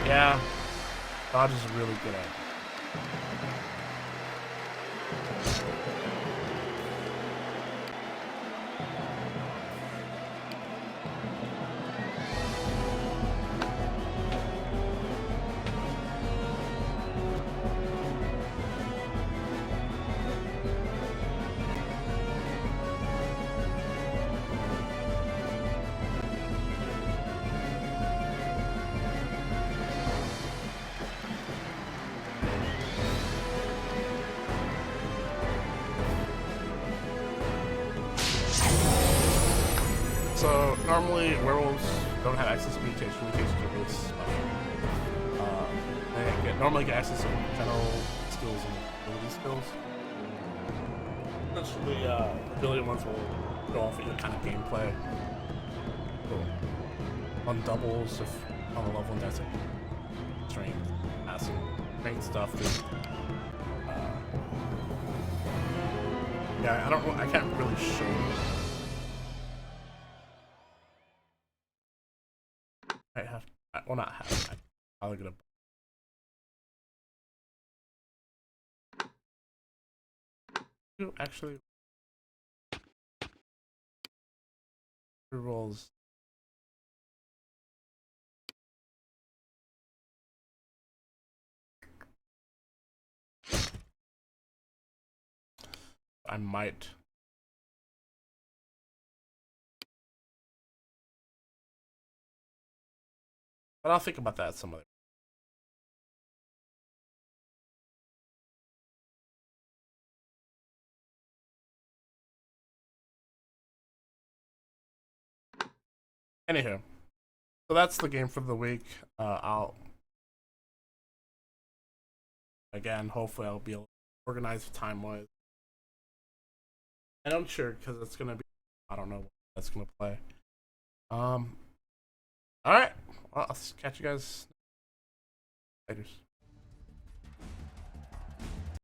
Yeah. Dodge is really good at it. So normally werewolves don't have access to mutations. Mutations are really special. They normally get access to general skills and ability skills. Essentially, ability ones will go off of your kind of gameplay. Cool. On doubles, if on the level 1 dice, strength, passing, strength stuff. Yeah, I can't really show you. I have, well, not have. I'll get a. Actually, rolls. I might. But I'll think about that some other. Anywho, so that's the game for the week. I'll again, hopefully, I'll be able to organize time wise. And I'm sure because it's gonna be, I don't know what that's gonna play. All right, well, I'll catch you guys later.